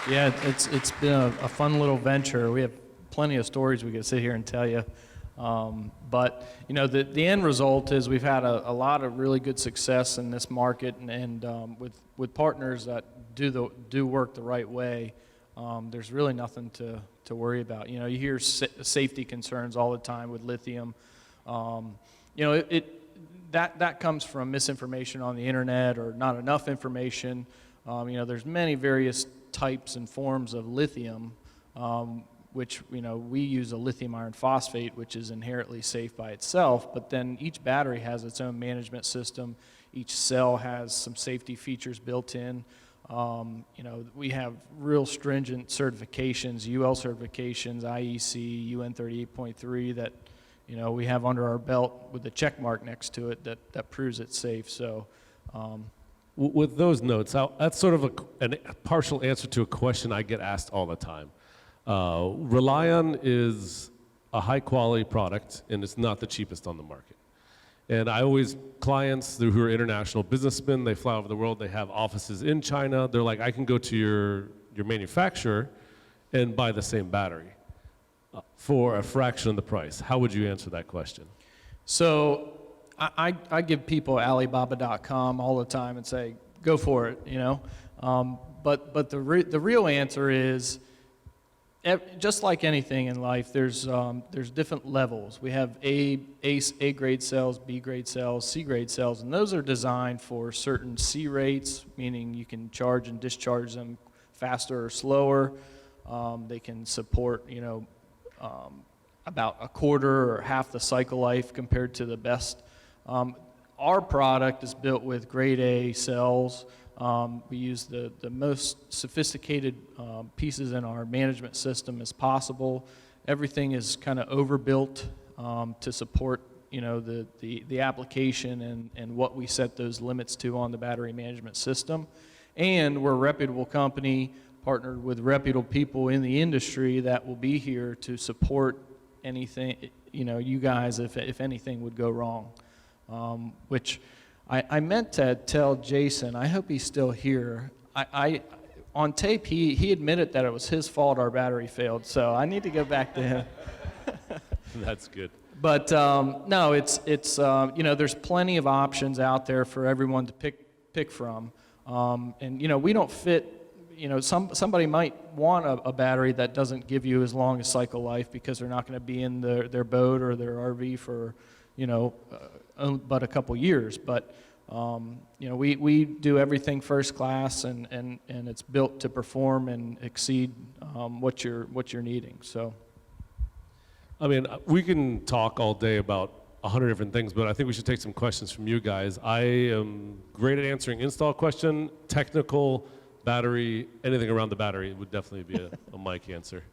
Yeah, it's been a fun little venture. We have plenty of stories we could sit here and tell you. But you know, the end result is we've had a lot of really good success in this market, and with partners that do work the right way. There's really nothing to worry about. You know, you hear safety concerns all the time with lithium. You know, that comes from misinformation on the internet or not enough information. You know, there's many various types and forms of lithium, which, you know, we use a lithium iron phosphate, which is inherently safe by itself, but then each battery has its own management system. Each cell has some safety features built in. You know, we have real stringent certifications, UL certifications, IEC, UN 38.3 that, you know, we have under our belt with the check mark next to it that proves it's safe. So, with those notes, that's sort of a partial answer to a question I get asked all the time. RELiON is a high quality product, and it's not the cheapest on the market. And I always, clients who are international businessmen, they fly over the world, they have offices in China, they're like, I can go to your manufacturer and buy the same battery for a fraction of the price. How would you answer that question? So I give people Alibaba.com all the time and say, go for it, you know. But the real answer is, just like anything in life, there's different levels. We have A grade cells, B grade cells, C grade cells, and those are designed for certain C rates, meaning you can charge and discharge them faster or slower. They can support, you know, about a quarter or half the cycle life compared to the best. Our product is built with grade A cells. We use the most sophisticated pieces in our management system as possible. Everything is kind of overbuilt to support, you know, the application and what we set those limits to on the battery management system. And we're a reputable company partnered with reputable people in the industry that will be here to support anything, you know, you guys if anything would go wrong. Which I meant to tell Jason, I hope he's still here. On tape, he admitted that it was his fault our battery failed, so I need to go back to him. That's good. But no, it's you know, there's plenty of options out there for everyone to pick from. And you know, we don't fit, you know, somebody might want a battery that doesn't give you as long a cycle life because they're not going to be in their boat or their RV for, you know, but a couple years. But you know, we do everything first class, and it's built to perform and exceed what you're needing. So, I mean, we can talk all day about 100 different things, but I think we should take some questions from you guys. I am great at answering install question, technical, battery, anything around the battery would definitely be a mic answer.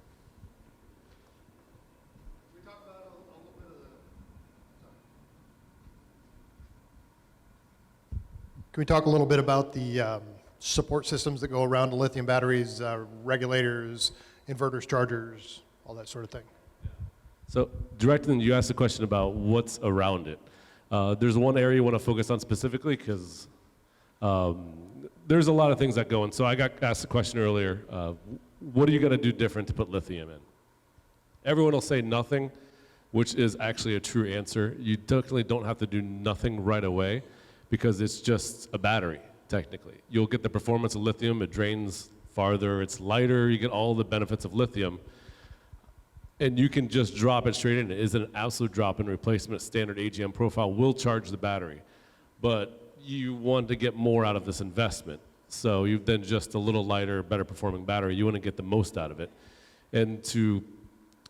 Can we talk a little bit about the support systems that go around the lithium batteries, regulators, inverters, chargers, all that sort of thing? So, Director, you asked a question about what's around it. There's one area you want to focus on specifically because there's a lot of things that go in. So I got asked a question earlier, what are you going to do different to put lithium in? Everyone will say nothing, which is actually a true answer. You definitely don't have to do nothing right away because it's just a battery, technically. You'll get the performance of lithium, it drains farther, it's lighter, you get all the benefits of lithium, and you can just drop it straight in. It is an absolute drop-in replacement. Standard AGM profile will charge the battery, but you want to get more out of this investment. So you've then just a little lighter, better performing battery. You want to get the most out of it. And to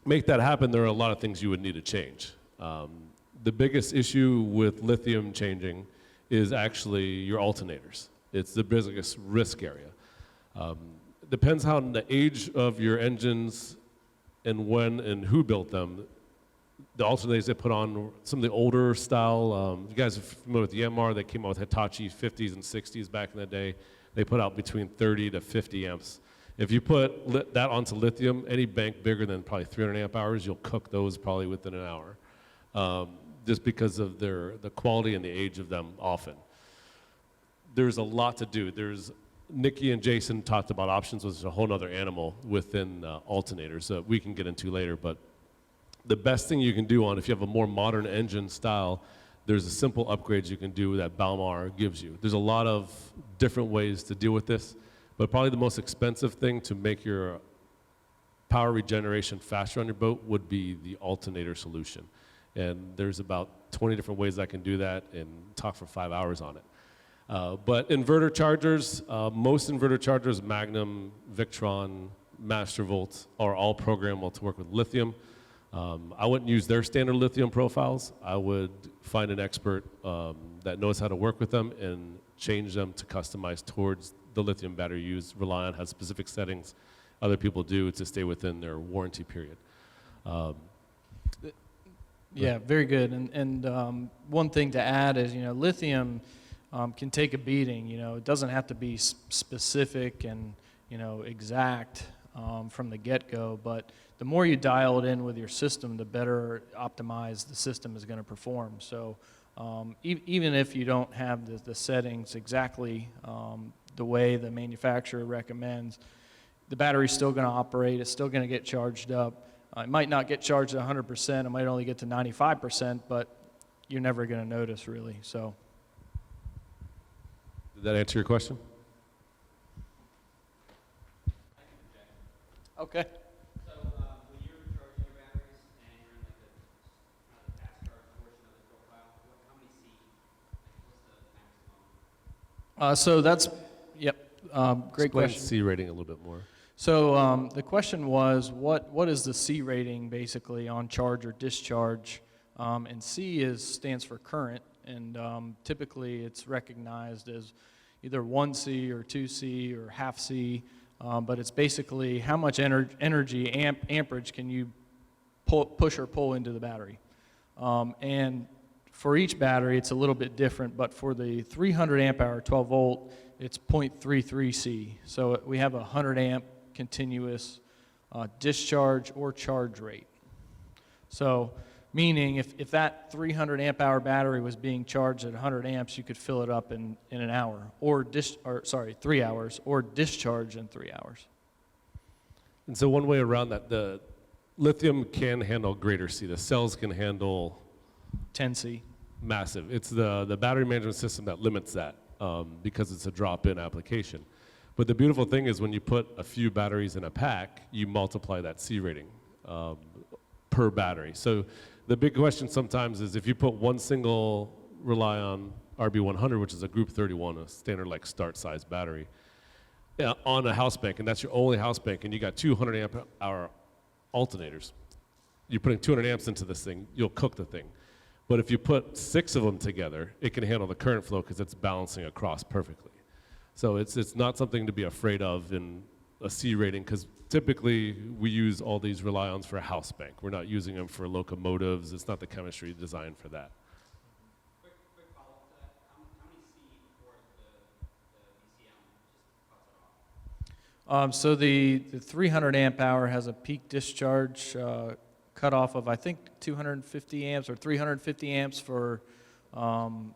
make that happen, there are a lot of things you would need to change. The biggest issue with lithium changing is actually your alternators. It's the biggest risk area. Depends how the age of your engines and when and who built them. The alternators they put on, some of the older style, you guys are familiar with the MR, they came out with Hitachi 50s and 60s back in the day. They put out between 30 to 50 amps. If you put that onto lithium, any bank bigger than probably 300 amp hours, you'll cook those probably within an hour. Just because of the quality and the age of them often. There's a lot to do. There's Nikki and Jason talked about options, which is a whole other animal within alternators that we can get into later. But the best thing you can do on, if you have a more modern engine style, there's a simple upgrades you can do that Balmar gives you. There's a lot of different ways to deal with this, but probably the most expensive thing to make your power regeneration faster on your boat would be the alternator solution. And there's about 20 different ways I can do that and talk for 5 hours on it. But inverter chargers, most inverter chargers, Magnum, Victron, Mastervolt, are all programmable to work with lithium. I wouldn't use their standard lithium profiles. I would find an expert that knows how to work with them and change them to customize towards the lithium battery used. RELiON has specific settings other people do to stay within their warranty period. Yeah, very good. And one thing to add is, lithium can take a beating. It doesn't have to be specific and, exact from the get-go, but the more you dial it in with your system, the better optimized the system is going to perform. So even if you don't have the settings exactly the way the manufacturer recommends, the battery's still going to operate. It's still going to get charged up. It might not get charged at 100%. It might only get to 95%, but you're never going to notice, really. So, did that answer your question? okay. So when you're charging your batteries and you're in like the fast charge portion of the profile, how many C? What's the maximum? So that's, yep, great Explain question. C rating a little bit more. So the question was, what is the C rating basically on charge or discharge? And C stands for current, and typically it's recognized as either 1C or 2C or half C, but it's basically how much energy, amperage can you push or pull into the battery. And for each battery, it's a little bit different, but for the 300 amp hour 12 volt, it's 0.33 C. So we have a 100 amp continuous discharge or charge rate. So meaning if that 300 amp hour battery was being charged at 100 amps, you could fill it up in an hour, or 3 hours, or discharge in 3 hours. And so one way around that, the lithium can handle greater C. The cells can handle 10C. massive. It's the battery management system that limits that because it's a drop-in application. But the beautiful thing is when you put a few batteries in a pack, you multiply that C rating per battery. So the big question sometimes is if you put one single RELiON RB100, which is a Group 31, a standard like start size battery, on a house bank, and that's your only house bank, and you got 200 amp hour alternators, you're putting 200 amps into this thing, you'll cook the thing. But if you put 6 of them together, it can handle the current flow because it's balancing across perfectly. So it's not something to be afraid of in a C rating, because typically we use all these RELiONs for a house bank. We're not using them for locomotives. It's not the chemistry designed for that. Quick follow-up to that. How many C for the VCM? Just cuts it off. So the 300 amp hour has a peak discharge cutoff of, I think, 250 amps or 350 amps for 1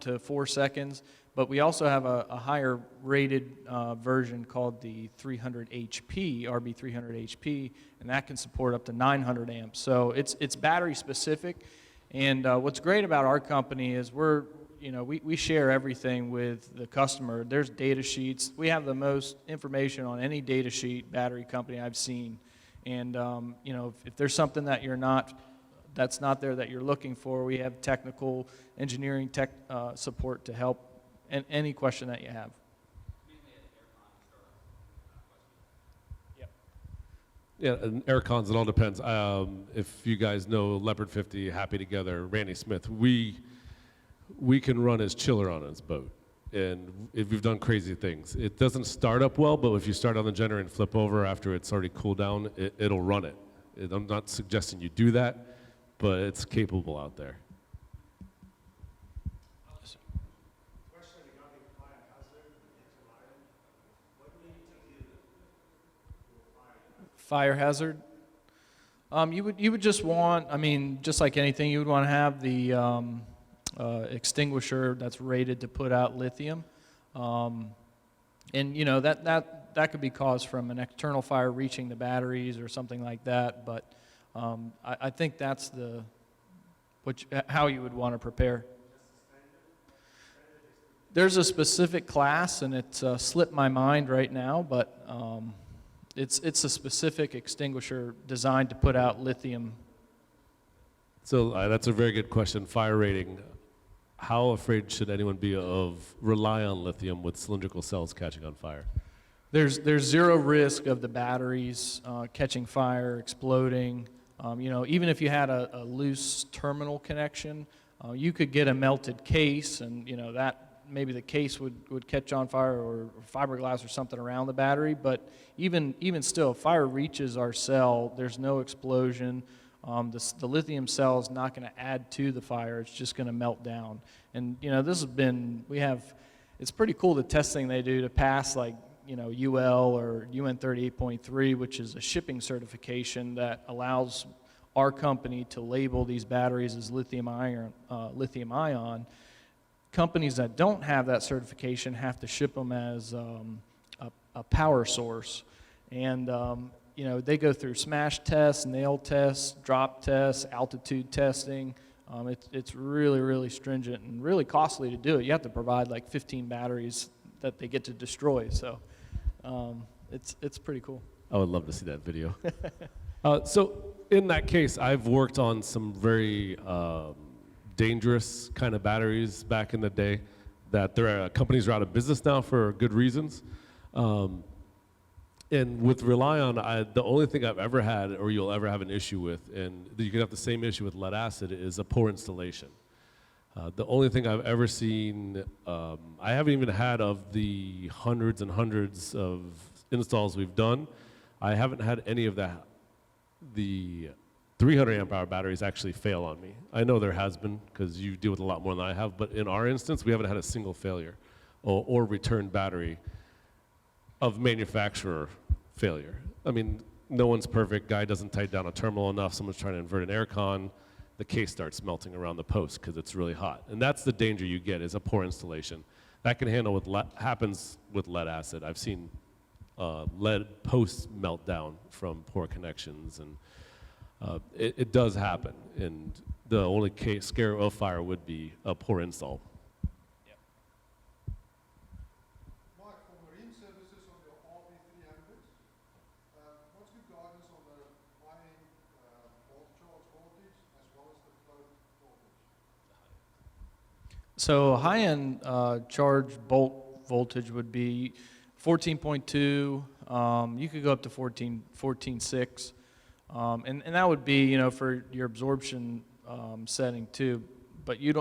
to 4 seconds. But we also have a higher rated version called the 300 HP, RB300 HP, and that can support up to 900 amps. So it's battery specific. And what's great about our company is we share everything with the customer. There's data sheets. We have the most information on any data sheet battery company I've seen. And if there's something that that's not there that you're looking for, we have technical engineering support to help in any question that you have. Yeah, and air cons, it all depends. If you guys know Leopard 50, Happy Together, Randy Smith, we can run as chiller on his boat. And we've done crazy things. It doesn't start up well, but if you start on the generator and flip over after it's already cooled down, it'll run it. I'm not suggesting you do that, but it's capable out there. Fire hazard. You would just want, just like anything, you would want to have the extinguisher that's rated to put out lithium. And you know that could be caused from an external fire reaching the batteries or something like that. But I think that's how you would want to prepare. There's a specific class, and it's slipped my mind right now, but it's a specific extinguisher designed to put out lithium. So that's a very good question. Fire rating. How afraid should anyone be of RELiON lithium with cylindrical cells catching on fire? There's zero risk of the batteries catching fire, exploding. You know, even if you had a loose terminal connection, you could get a melted case, and you know that maybe the case would catch on fire, or fiberglass or something around the battery. But even still, if fire reaches our cell, there's no explosion. The lithium cell is not going to add to the fire. It's just going to melt down. And you know, it's pretty cool the testing they do to pass, like, you know, UL or UN 38.3, which is a shipping certification that allows our company to label these batteries as lithium ion. Companies that don't have that certification have to ship them as a power source. And you know, they go through smash tests, nail tests, drop tests, altitude testing. It's really, really stringent and really costly to do it. You have to provide like 15 batteries that they get to destroy. So it's pretty cool. I would love to see that video. So in that case, I've worked on some very dangerous kind of batteries back in the day that companies are out of business now for good reasons. And with RELiON, the only thing I've ever had, or you'll ever have an issue with, and you can have the same issue with lead acid, is a poor installation. The only thing I've ever seen, I haven't even had of the hundreds and hundreds of installs we've done, I haven't had any of the 300 amp hour batteries actually fail on me. I know there has been, because you deal with a lot more than I have, but in our instance, we haven't had a single failure or return battery of manufacturer failure. I mean, no one's perfect. Guy doesn't tighten down a terminal enough. Someone's trying to invert an air con. The case starts melting around the post because it's really hot. And that's the danger you get, is a poor installation. That can handle happens with lead acid. I've seen lead posts melt down from poor connections, and it does happen. And the only scare of fire would be a poor install. Mark, for marine services on your RB300s, what's good guidance on the high-end volt charge voltage as well as the float voltage? So high-end charge bolt voltage would be 14.2. You could go up to 14.6. And that would be, you know, for your absorption setting too. But you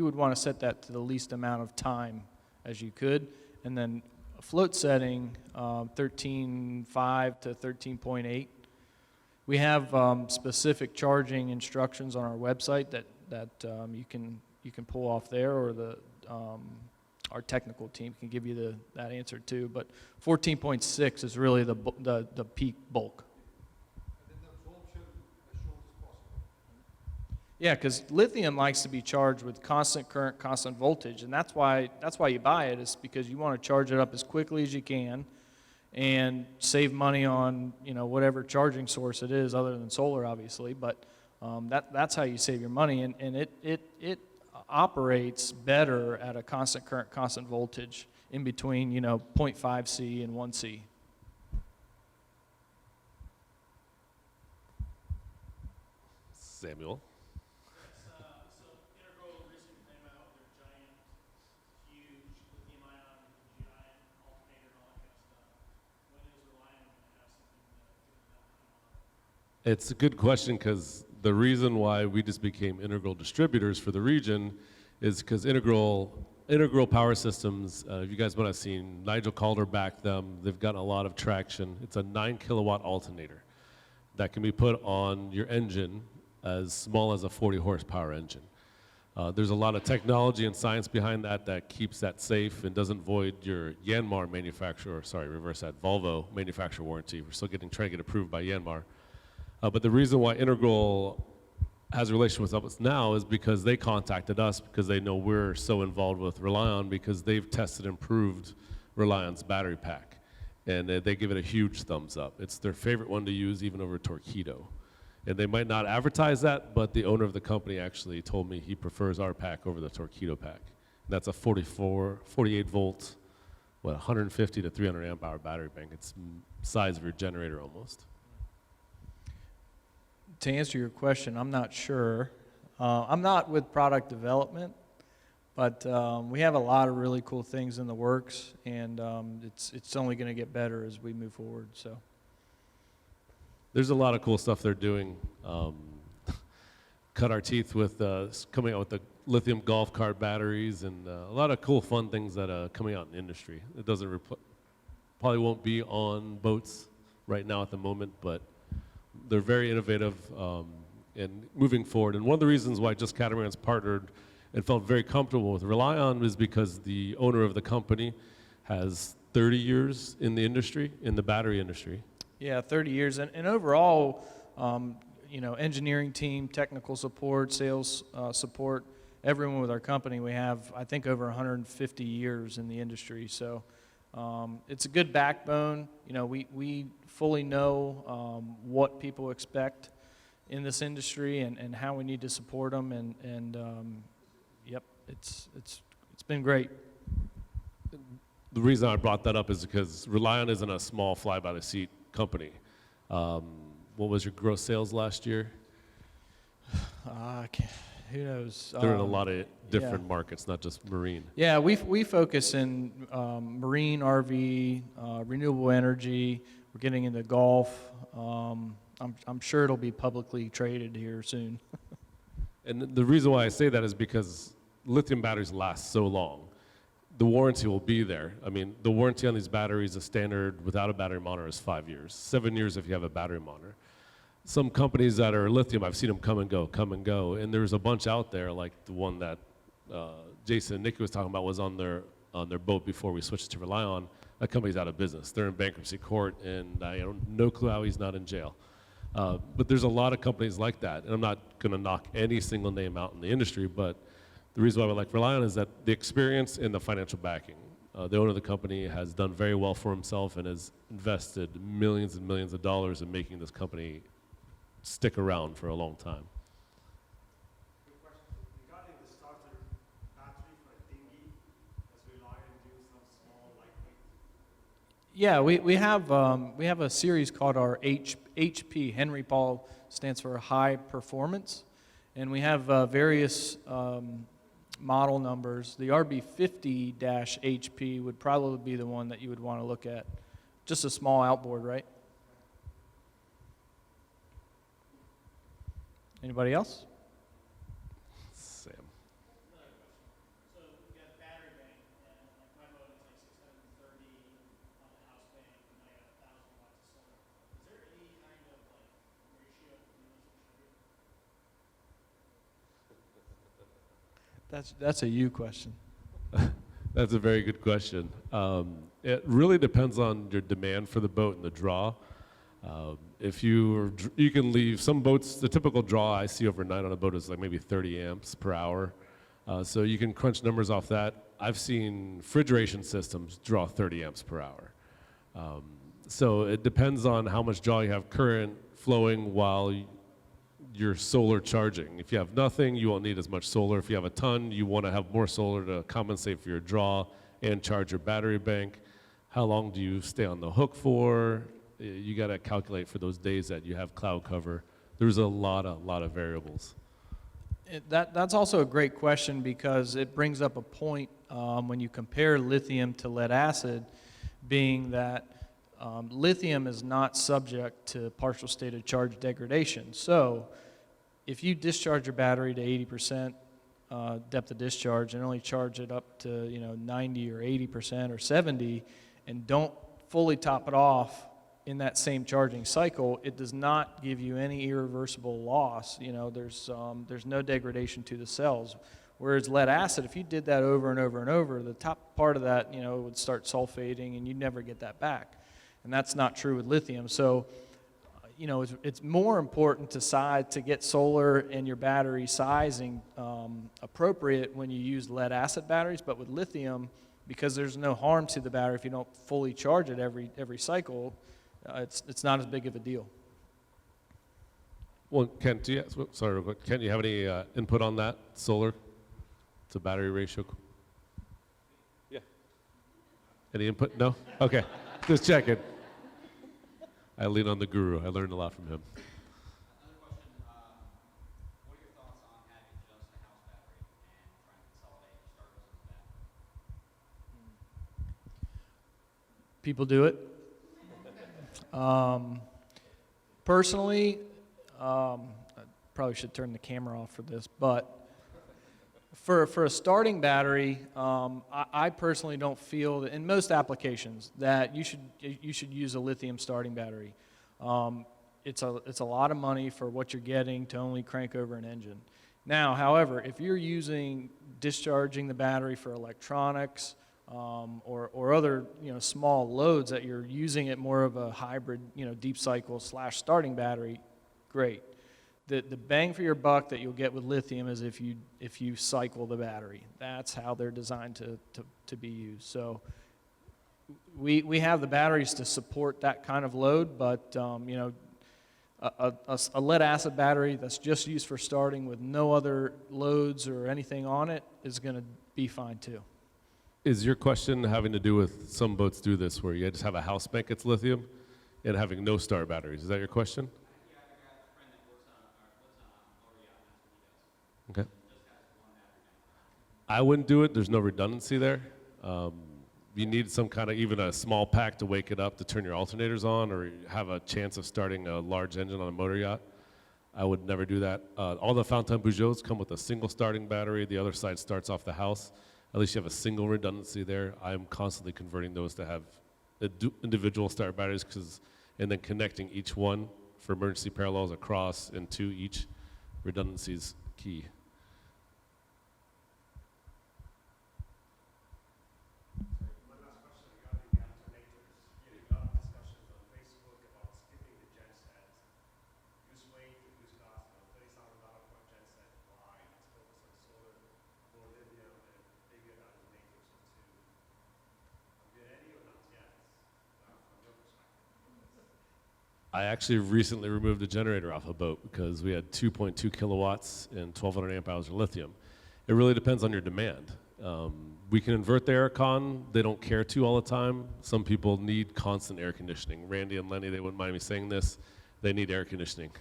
would want to set that to the least amount of time as you could. And then a float setting, 13.5 to 13.8. We have specific charging instructions on our website that you can pull off there, or our technical team can give you that answer too. But 14.6 is really the peak bulk. Yeah, because lithium likes to be charged with constant current, constant voltage, and that's why you buy it, is because you want to charge it up as quickly as you can, and save money on, you know, whatever charging source it is, other than solar, obviously. But that's how you save your money, and it operates better at a constant current, constant voltage in between, you know, 0.5 C and 1 C. Samuel. It's a good question, because the reason why we just became integral distributors for the region is because integral power systems, you guys might have seen Nigel Calder back them. They've gotten a lot of traction. It's a 9 kilowatt alternator that can be put on your engine as small as a 40 horsepower engine. There's a lot of technology and science behind that keeps that safe and doesn't void your Yanmar manufacturer, sorry, reverse that, Volvo manufacturer warranty. We're still trying to get approved by Yanmar. But the reason why integral has a relationship with us now is because they contacted us because they know we're so involved with RELiON because they've tested and proved RELiON's battery pack. And they give it a huge thumbs up. It's their favorite one to use even over Torqeedo. And they might not advertise that, but the owner of the company actually told me he prefers our pack over the Torqeedo pack. That's a 48 volt, 150 to 300 amp hour battery bank. It's size of your generator almost. To answer your question, I'm not sure. I'm not with product development, but we have a lot of really cool things in the works, and it's only going to get better as we move forward. So there's a lot of cool stuff they're doing. Cut our teeth with coming out with the lithium golf cart batteries and a lot of cool, fun things that are coming out in the industry. It doesn't probably won't be on boats right now at the moment, but they're very innovative and moving forward. And one of the reasons why Just Catamarans partnered and felt very comfortable with RELiON is because the owner of the company has 30 years in the industry, in the battery industry. yeah, 30 years, and overall, engineering team, technical support, sales support, everyone with our company, we have, I think, over 150 years in the industry. So it's a good backbone. We fully know what people expect in this industry and how we need to support them. And yep, it's been great. The reason I brought that up is because RELiON isn't a small fly-by-the-seat company. What was your gross sales last year? Who knows? They're in a lot of different markets, not just marine. Yeah, we focus in marine, RV, renewable energy. We're getting into golf. I'm sure it'll be publicly traded here soon. And the reason why I say that is because lithium batteries last so long. The warranty will be there. I mean, the warranty on these batteries, a standard without a battery monitor is 5 years. 7 years if you have a battery monitor. Some companies that are lithium, I've seen them come and go. And there's a bunch out there, like the one that Jason and Nikki was talking about was on their boat before we switched to RELiON. That company's out of business. They're in bankruptcy court, and I have no clue how he's not in jail. But there's a lot of companies like that, and I'm not going to knock any single name out in the industry, but the reason why we like RELiON is that the experience and the financial backing. The owner of the company has done very well for himself and has invested millions and millions of dollars in making this company stick around for a long time. Good question. Regarding the starter battery for a dinghy, does RELiON do some small lightweight? Yeah, we have a series called our HP. Henry Paul stands for High Performance, and we have various model numbers. The RB50-HP would probably be the one that you would want to look at. Just a small outboard, right? Anybody else? Sam. So we got a battery bank, and like my boat is like 630 on the house bank, and I got 1,000 watts of solar. Is there any kind of like ratio between those two? That's a you question. That's a very good question. It really depends on your demand for the boat and the draw. If you can leave some boats, the typical draw I see overnight on a boat is like maybe 30 amps per hour. So you can crunch numbers off that. I've seen refrigeration systems draw 30 amps per hour. So it depends on how much draw you have current flowing while you're solar charging. If you have nothing, you won't need as much solar. If you have a ton, you want to have more solar to compensate for your draw and charge your battery bank. How long do you stay on the hook for? You got to calculate for those days that you have cloud cover. There's a lot of variables. That's also a great question because it brings up a point when you compare lithium to lead acid, being that lithium is not subject to partial state of charge degradation. So if you discharge your battery to 80% depth of discharge and only charge it up to 90 or 80% or 70 and don't fully top it off in that same charging cycle, it does not give you any irreversible loss. There's no degradation to the cells. Whereas lead acid, if you did that over and over and over, the top part of that would start sulfating and you'd never get that back. And that's not true with lithium. So you know, it's more important to get solar and your battery sizing appropriate when you use lead acid batteries. But with lithium, because there's no harm to the battery if you don't fully charge it every cycle, it's not as big of a deal. Well, Kent, sorry, real quick. Kent, you have any input on that solar to battery ratio? Yeah. Any input? No? Okay. Just checking. I lean on the guru. I learned a lot from him. Another question, what are your thoughts on having just a house battery and trying to consolidate starters into that? People do it. Personally, I probably should turn the camera off for this, but for a starting battery, I personally don't feel that in most applications that you should use a lithium starting battery. It's a lot of money for what you're getting to only crank over an engine. Now, however, if you're discharging the battery for electronics or other small loads that you're using it more of a hybrid deep cycle / starting battery, great. The bang for your buck that you'll get with lithium is if you cycle the battery. That's how they're designed to be used. So we have the batteries to support that kind of load, but a lead acid battery that's just used for starting with no other loads or anything on it is going to be fine too. Is your question having to do with some boats do this where you just have a house bank that's lithium and having no star batteries? Is that your question? Yeah, I got a friend that works on RELiON, that's what he does. Okay. Just has one battery bank. I wouldn't do it. There's no redundancy there. You need some kind of, even a small pack to wake it up to turn your alternators on or have a chance of starting a large engine on a motor yacht. I would never do that. All the Fountain Peugeots come with a single starting battery. The other side starts off the house. At least you have a single redundancy there. I'm constantly converting those to have individual start batteries and then connecting each one for emergency parallels across and to each redundancy is key. One last question regarding the alternators. Getting a lot of discussions on Facebook about skipping the genset. Use weight, use cost, $30,000 for a genset. Why? Let's focus on solar, more lithium, and bigger alternators or two. Are you ready or not yet? From your perspective. I actually recently removed a generator off a boat because we had 2.2 kilowatts and 1,200 amp hours of lithium. It really depends on your demand. We can invert the aircon. They don't care to all the time. Some people need constant air conditioning. Randy and Lenny, they wouldn't mind me saying this. They need air conditioning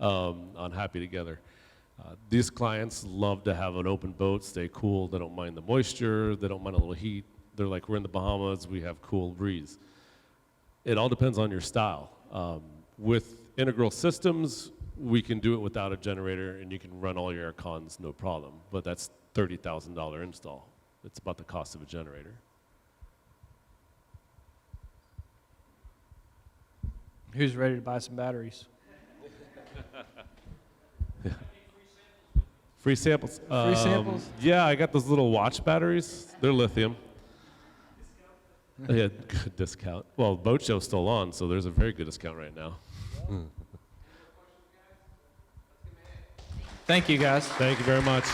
on Happy Together. These clients love to have an open boat, stay cool. They don't mind the moisture. They don't mind a little heat. They're like, we're in the Bahamas. We have cool breeze. It all depends on your style. With integral systems, we can do it without a generator, and you can run all your air cons, no problem. But that's $30,000 install. It's about the cost of a generator. Who's ready to buy some batteries? Free samples. Free samples? Yeah, I got those little watch batteries. They're lithium. Yeah, good discount. Well, boat show's still on, so there's a very good discount right now. Thank you, guys. Thank you very much.